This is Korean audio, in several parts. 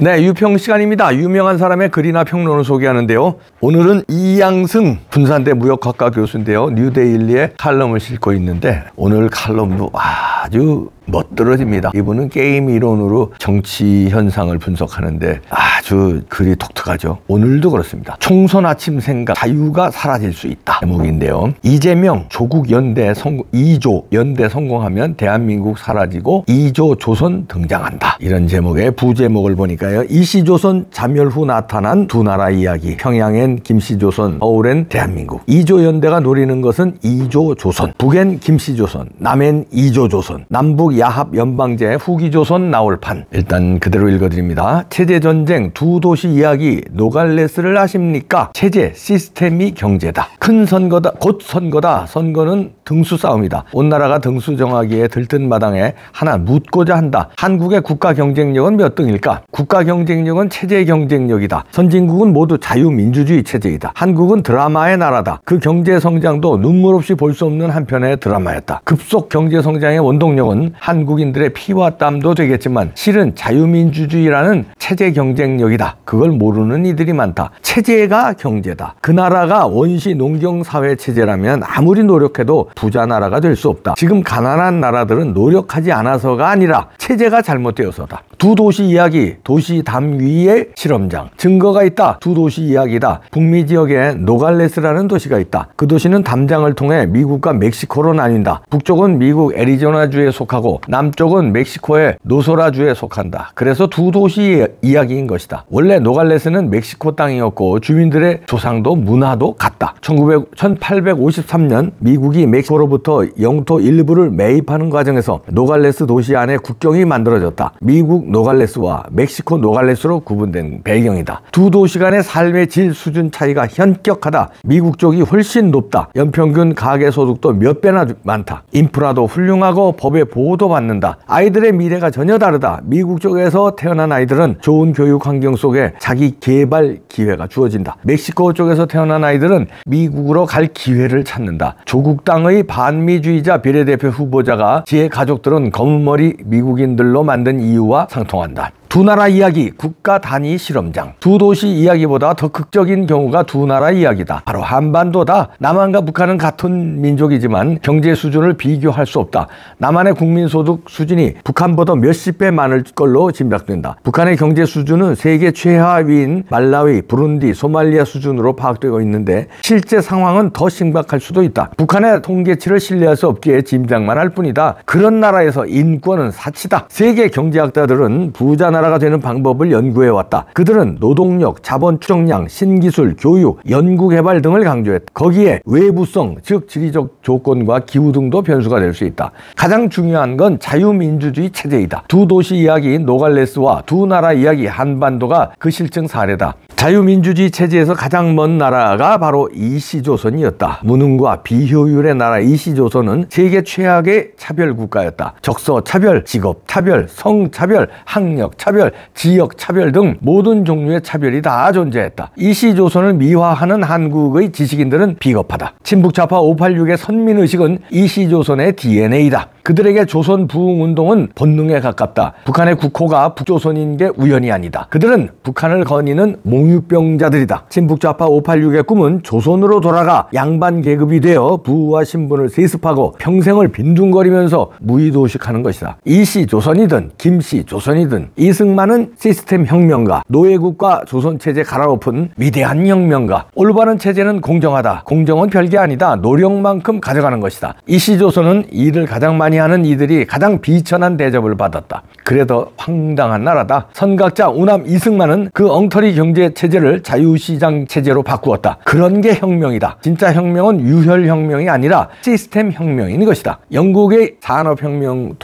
네, 유평 시간입니다. 유명한 사람의 글이나 평론을 소개하는데요. 오늘은 이양승 군산대 무역학과 교수인데요. 뉴데일리에 칼럼을 싣고 있는데 오늘 칼럼도 아주 멋들어집니다. 이분은 게임 이론으로 정치 현상을 분석하는데 아주 글이 독특하죠. 오늘도 그렇습니다. 총선 아침 생각, 자유가 사라질 수 있다. 제목인데요. 이재명 조국 연대 성공, 2조 연대 성공하면 대한민국 사라지고 2조 조선 등장한다. 이런 제목의 부제목을 보니까요. 이시조선 자멸 후 나타난 두 나라 이야기. 평양엔 김씨조선, 서울엔 대한민국. 2조 연대가 노리는 것은 2조 조선. 북엔 김씨조선, 남엔 2조 조선. 남북 야합 연방제 후기조선 나올 판. 일단 그대로 읽어드립니다. 체제전쟁 두 도시 이야기 노갈레스를 아십니까? 체제 시스템이 경제다. 큰 선거다. 곧 선거다. 선거는 등수 싸움이다. 온 나라가 등수 정하기에 들뜬 마당에 하나 묻고자 한다. 한국의 국가 경쟁력은 몇 등일까? 국가 경쟁력은 체제 경쟁력이다. 선진국은 모두 자유민주주의 체제이다. 한국은 드라마의 나라다. 그 경제 성장도 눈물 없이 볼 수 없는 한편의 드라마였다. 급속 경제 성장의 원동력은 한국인들의 피와 땀도 되겠지만 실은 자유민주주의라는 체제 경쟁력이다. 그걸 모르는 이들이 많다. 체제가 경제다. 그 나라가 원시 농경사회 체제라면 아무리 노력해도 부자 나라가 될 수 없다. 지금 가난한 나라들은 노력하지 않아서가 아니라 체제가 잘못되어서다. 두 도시 이야기, 도시 담위의 실험장. 증거가 있다. 두 도시 이야기다. 북미 지역에 노갈레스라는 도시가 있다. 그 도시는 담장을 통해 미국과 멕시코로 나뉜다. 북쪽은 미국 애리조나주에 속하고 남쪽은 멕시코의 노소라주에 속한다. 그래서 두 도시 이야기인 것이다. 원래 노갈레스는 멕시코 땅이었고 주민들의 조상도 문화도 같다. 1853년 미국이 멕시코로부터 영토 일부를 매입하는 과정에서 노갈레스 도시 안에 국경이 만들어졌다. 미국 노갈레스와 멕시코 노갈레스로 구분된 배경이다. 두 도시 간의 삶의 질 수준 차이가 현격하다. 미국 쪽이 훨씬 높다. 연평균 가계소득도 몇 배나 많다. 인프라도 훌륭하고 법의 보호도 받는다. 아이들의 미래가 전혀 다르다. 미국 쪽에서 태어난 아이들은 좋은 교육 환경 속에 자기 개발 기회가 주어진다. 멕시코 쪽에서 태어난 아이들은 미국으로 갈 기회를 찾는다. 조국 땅의 반미주의자 비례대표 후보자가 지의 가족들은 검은머리 미국인들로 만든 이유와 상통한다. 두 나라 이야기, 국가 단위 실험장. 두 도시 이야기보다 더 극적인 경우가 두 나라 이야기다. 바로 한반도다. 남한과 북한은 같은 민족이지만 경제 수준을 비교할 수 없다. 남한의 국민소득 수준이 북한보다 몇십 배 많을 걸로 짐작된다. 북한의 경제 수준은 세계 최하위인 말라위, 부룬디, 소말리아 수준으로 파악되고 있는데 실제 상황은 더 심각할 수도 있다. 북한의 통계치를 신뢰할 수 없기에 짐작만 할 뿐이다. 그런 나라에서 인권은 사치다. 세계 경제학자들은 부자 나라가 되는 방법을 연구해왔다. 그들은 노동력, 자본 추정량, 신기술, 교육, 연구개발 등을 강조했다. 거기에 외부성, 즉 지리적 조건과 기후 등도 변수가 될 수 있다. 가장 중요한 건 자유민주주의 체제이다. 두 도시 이야기 노갈레스와 두 나라 이야기 한반도가 그 실증 사례다. 자유민주주의 체제에서 가장 먼 나라가 바로 이시조선이었다. 무능과 비효율의 나라 이시조선은 세계 최악의 차별국가였다. 적서차별, 직업차별, 성차별, 학력차별, 지역차별 등 모든 종류의 차별이 다 존재했다. 이시조선을 미화하는 한국의 지식인들은 비겁하다. 친북좌파 586의 선민의식은 이시조선의 DNA다. 그들에게 조선 부흥운동은 본능에 가깝다. 북한의 국호가 북조선인 게 우연이 아니다. 그들은 북한을 거니는 몽유병자들이다. 친북좌파 586의 꿈은 조선으로 돌아가 양반 계급이 되어 부와 신분을 세습하고 평생을 빈둥거리면서 무의도식하는 것이다. 이시조선이든 김씨조선이든 이승만은 시스템 혁명가, 노예국가 조선체제 갈아엎은 위대한 혁명가. 올바른 체제는 공정하다. 공정은 별게 아니다. 노력만큼 가져가는 것이다. 이시조선은 일을 가장 많이 하는 이들이 가장 비천한 대접을 받았다. 그래도 황당한 나라다. 선각자 우남 이승만은 그 엉터리 경제 체제를 자유시장 체제로 바꾸었다. 그런 게 혁명이다. 진짜 혁명은 유혈혁명이 아니라 시스템 혁명인 것이다. 영국의 산업혁명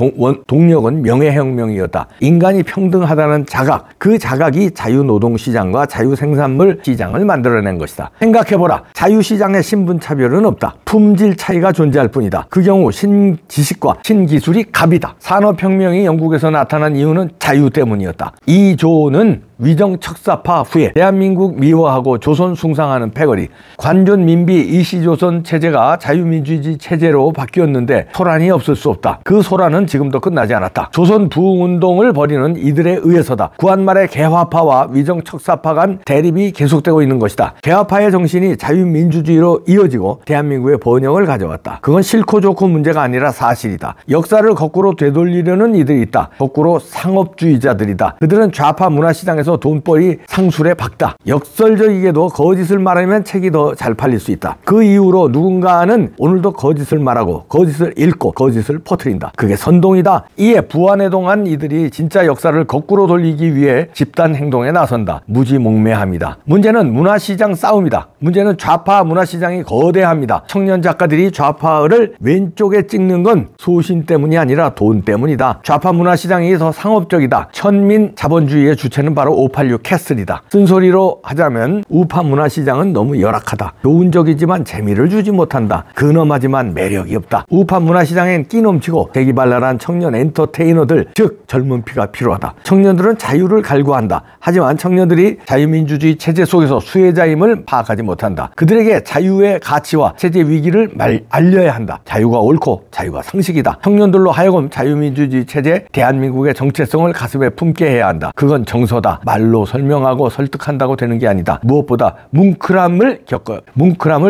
동력은 명예혁명이었다. 인간이 평등하다는 자각, 그 자각이 자유노동시장과 자유생산물 시장을 만들어낸 것이다. 생각해보라. 자유시장의 신분차별은 없다. 품질 차이가 존재할 뿐이다. 그 경우 신지식과 신기술이 갑이다. 산업혁명이 영국에서 나타난 이유는 자유 때문이었다. 이조는 위정 척사파 후에 대한민국 미워하고 조선 숭상하는 패거리, 관존 민비 이시조선 체제가 자유민주주의 체제로 바뀌었는데 소란이 없을 수 없다. 그 소란은 지금도 끝나지 않았다. 조선 부흥운동을 벌이는 이들에 의해서다. 구한말의 개화파와 위정 척사파 간 대립이 계속되고 있는 것이다. 개화파의 정신이 자유민주주의로 이어지고 대한민국의 번영을 가져왔다. 그건 싫고 좋고 문제가 아니라 사실이다. 역사를 거꾸로 되돌리려는 이들이 있다. 거꾸로 상업주의자들이다. 그들은 좌파 문화시장에서 돈벌이 상술에 박다. 역설적이게도 거짓을 말하면 책이 더 잘 팔릴 수 있다. 그 이후로 누군가는 오늘도 거짓을 말하고 거짓을 읽고 거짓을 퍼뜨린다. 그게 선동이다. 이에 부안해동한 이들이 진짜 역사를 거꾸로 돌리기 위해 집단 행동에 나선다. 무지몽매합니다. 문제는 문화시장 싸움이다. 문제는 좌파 문화시장이 거대합니다. 청년 작가들이 좌파를 왼쪽에 찍는 건 소신 때문이 아니라 돈 때문이다. 좌파 문화시장이 더 상업적이다. 천민 자본주의의 주체는 바로 586 캐슬이다. 쓴소리로 하자면 우파 문화시장은 너무 열악하다. 교훈적이지만 재미를 주지 못한다. 근엄하지만 매력이 없다. 우파 문화시장엔 끼넘치고 대기발랄한 청년 엔터테이너들, 즉 젊은 피가 필요하다. 청년들은 자유를 갈구한다. 하지만 청년들이 자유민주주의 체제 속에서 수혜자임을 파악하지 못한다. 그들에게 자유의 가치와 체제 위기를 알려야 한다. 자유가 옳고 자유가 상식이다. 청년들로 하여금 자유민주주의 체제, 대한민국의 정체성을 가슴에 품게 해야 한다. 그건 정서다. 말로 설명하고 설득한다고 되는 게 아니다. 무엇보다 뭉클함을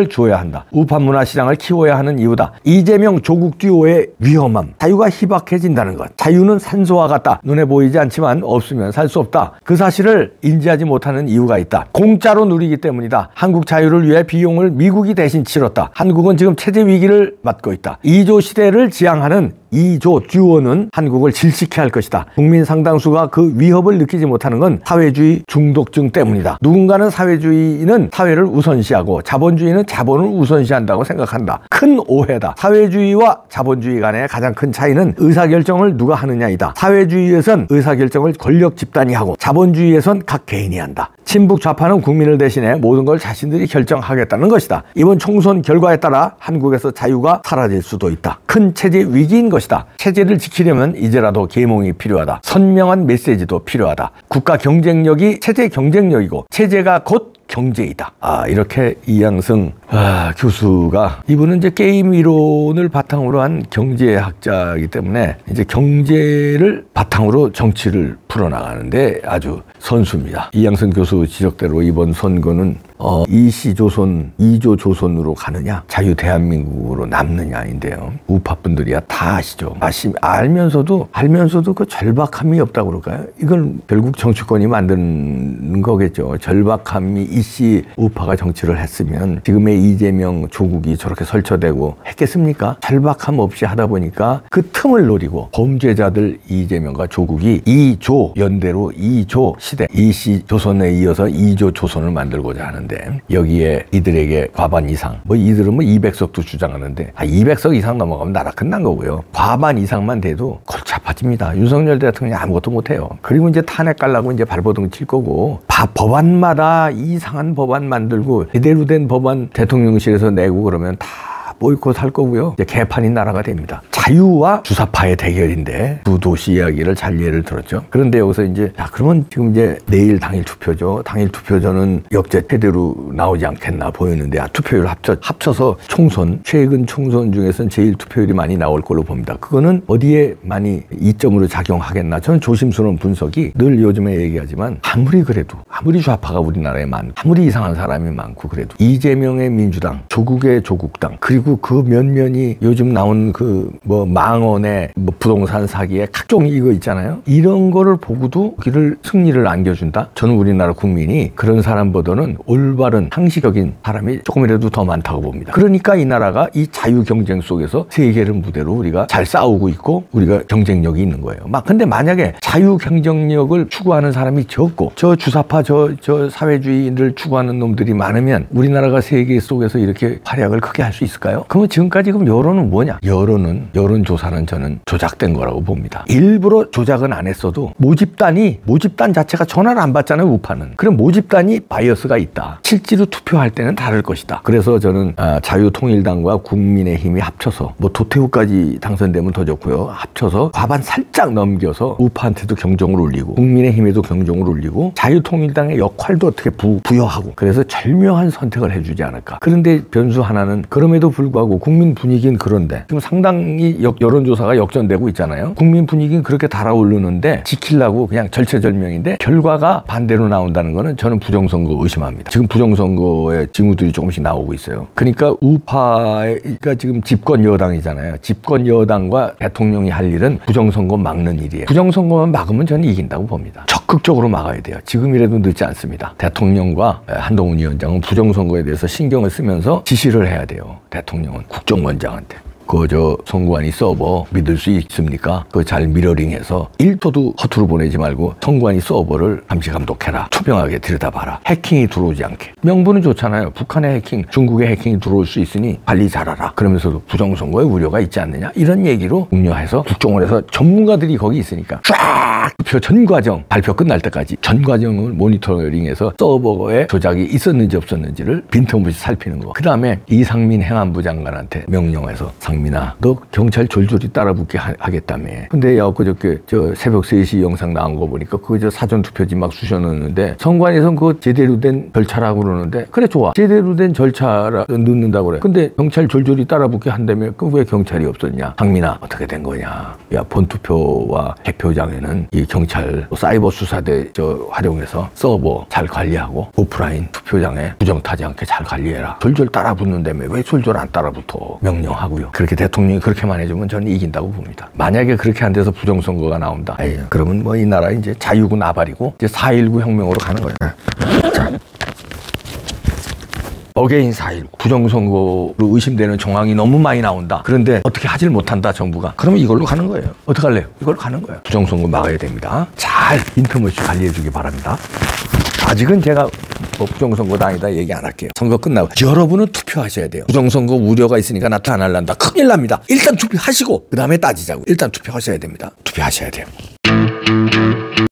주어야 한다. 우파 문화시장을 키워야 하는 이유다. 이재명 조국 듀오의 위험함. 자유가 희박해진다는 것. 자유는 산소와 같다. 눈에 보이지 않지만 없으면 살 수 없다. 그 사실을 인지하지 못하는 이유가 있다. 공짜로 누리기 때문이다. 한국 자유를 위해 비용을 미국이 대신 치렀다. 한국은 지금 체제 위기를 맞고 있다. 2조 시대를 지향하는 2조 듀오는 한국을 질식해야 할 것이다. 국민 상당수가 그 위협을 느끼지 못하는 건 사회주의 중독증 때문이다. 누군가는 사회주의는 사회를 우선시하고 자본주의는 자본을 우선시한다고 생각한다. 큰 오해다. 사회주의와 자본주의 간의 가장 큰 차이는 의사결정을 누가 하느냐이다. 사회주의에선 의사결정을 권력 집단이 하고 자본주의에선 각 개인이 한다. 친북 좌파는 국민을 대신해 모든 걸 자신들이 결정하겠다는 것이다. 이번 총선 결과에 따라 한국에서 자유가 사라질 수도 있다. 큰 체제 위기인 것이다. 체제를 지키려면 이제라도 계몽이 필요하다. 선명한 메시지도 필요하다. 국가 경쟁력이 체제 경쟁력이고 체제가 곧 경제이다. 이렇게 이양승 교수가, 이분은 이제 게임 이론을 바탕으로 한 경제학자이기 때문에 이제 경제를 바탕으로 정치를 풀어나가는데 아주 선수입니다. 이양승 교수 지적대로 이번 선거는 이시조선, 2조 조선으로 가느냐, 자유 대한민국으로 남느냐인데요. 우파분들이야 다 아시죠. 알면서도 그 절박함이 없다고 그럴까요? 이건 결국 정치권이 만드는 거겠죠. 절박함이 이씨 우파가 정치를 했으면 지금의 이재명 조국이 저렇게 설쳐되고 했겠습니까? 절박함 없이 하다 보니까 그 틈을 노리고 범죄자들 이재명과 조국이 2조 연대로 2조 시대, 이씨 조선에 이어서 2조 조선을 만들고자 하는데, 여기에 이들에게 과반 이상, 이들은 200석도 주장하는데 200석 이상 넘어가면 나라 끝난 거고요. 과반 이상만 돼도 골치 아파집니다. 윤석열 대통령이 아무것도 못해요. 그리고 이제 탄핵 깔라고 이제 발버둥 칠 거고, 법안마다 이상한 법안 만들고 제대로 된 법안 대통령실에서 내고 그러면 다 보이콧 할 거고요. 이제 개판인 나라가 됩니다. 자유와 주사파의 대결인데 두 도시 이야기를 잘 예를 들었죠. 그런데 여기서 이제 그러면 지금 이제 내일 당일 투표죠. 당일 투표전은 역대 최대로 나오지 않겠나 보이는데 투표율 합쳐서 총선, 최근 총선 중에서는 제일 투표율이 많이 나올 걸로 봅니다. 그거는 어디에 많이 이점으로 작용하겠나. 저는 조심스러운 분석이, 늘 요즘에 얘기하지만 아무리 그래도, 아무리 좌파가 우리나라에 많고 아무리 이상한 사람이 많고 그래도 이재명의 민주당, 조국의 조국당, 그리고 그 면면이 요즘 나온 망언의 부동산 사기의 각종 이거 있잖아요. 이런 거를 보고도 승리를 안겨준다? 저는 우리나라 국민이 그런 사람보다는 올바른 상식적인 사람이 조금이라도 더 많다고 봅니다. 그러니까 이 나라가 이 자유 경쟁 속에서 세계를 무대로 우리가 잘 싸우고 있고 우리가 경쟁력이 있는 거예요. 근데 만약에 자유 경쟁력을 추구하는 사람이 적고 저 주사파 저 사회주의를 추구하는 놈들이 많으면 우리나라가 세계 속에서 이렇게 활약을 크게 할 수 있을까요? 있잖아요. 그러면 지금까지 그럼 여론은 뭐냐? 여론조사는 저는 조작된 거라고 봅니다. 일부러 조작은 안 했어도 모집단 자체가 전화를 안 받잖아요, 우파는. 그럼 모집단이 바이어스가 있다. 실제로 투표할 때는 다를 것이다. 그래서 저는 자유통일당과 국민의힘이 합쳐서 뭐 도태우까지 당선되면 더 좋고요. 합쳐서 과반 살짝 넘겨서 우파한테도 경종을 울리고 국민의힘에도 경종을 울리고 자유통일당의 역할도 어떻게 부여하고 그래서 절묘한 선택을 해주지 않을까. 그런데 변수 하나는 그럼에도 불구하고 국민 분위기는 그런데 지금 상당히 여론조사가 역전되고 있잖아요. 국민 분위기는 그렇게 달아오르는데 지키려고 그냥 절체절명인데 결과가 반대로 나온다는 거는 저는 부정선거 의심합니다. 지금 부정선거의 징후들이 조금씩 나오고 있어요. 그러니까 우파가 지금 집권 여당이잖아요. 집권 여당과 대통령이 할 일은 부정선거 막는 일이에요. 부정선거만 막으면 저는 이긴다고 봅니다. 적극적으로 막아야 돼요. 지금이라도 늦지 않습니다. 대통령과 한동훈 위원장은 부정선거에 대해서 신경을 쓰면서 지시를 해야 돼요. 대통령은 국정원장한테. 선관위 서버 믿을 수 있습니까? 그거 잘 미러링해서 1토도 허투루 보내지 말고 선관위 서버를 감시 감독해라. 투명하게 들여다봐라. 해킹이 들어오지 않게. 명분은 좋잖아요. 북한의 해킹, 중국의 해킹이 들어올 수 있으니 관리 잘하라. 그러면서도 부정선거에 우려가 있지 않느냐. 이런 얘기로 독려해서 국정원에서 전문가들이 거기 있으니까 쫙 투표 전 과정 발표 끝날 때까지 전 과정을 모니터링해서 서버에 조작이 있었는지 없었는지를 빈틈없이 살피는 거. 그 다음에 이상민 행안부 장관한테 명령해서 상민아, 너 경찰 졸졸이 따라붙게 하겠다며. 근데 그저께 새벽 3시 영상 나온 거 보니까 그거 사전 투표지 막 쑤셔넣는데 선관위에서는 그거 제대로 된 절차라고 그러는데 그래 좋아. 제대로 된 절차라 넣는다고 그래. 근데 경찰 졸졸이 따라붙게 한다며 그 왜 경찰이 없었냐. 상민아, 어떻게 된 거냐. 야, 본투표와 개표장에는 이 경찰 사이버 수사대 활용해서 서버 잘 관리하고 오프라인 투표장에 부정타지 않게 잘 관리해라. 졸졸 따라붙는다며 왜 졸졸 안 따라붙어. 명령하고요. 그렇게 대통령이 그렇게만 해주면 저는 이긴다고 봅니다. 만약에 그렇게 안 돼서 부정선거가 나온다. 그러면 뭐 이 나라 이제 자유고 나발이고 이제 4.19 혁명으로 가는 거예요. 자. 어게인 4.19 부정선거로 의심되는 정황이 너무 많이 나온다. 그런데 어떻게 하질 못한다 정부가. 그러면 이걸로 가는 거예요. 어떡할래요? 이걸로 가는 거예요. 부정선거 막아야 됩니다. 잘 빈틈없이 관리해 주기 바랍니다. 아직은 제가 부정선거다 아니다 얘기 안 할게요. 선거 끝나고 여러분은 투표하셔야 돼요. 부정선거 우려가 있으니까 나타날란다. 큰일 납니다. 일단 투표하시고 그 다음에 따지자고. 일단 투표하셔야 됩니다. 투표하셔야 돼요.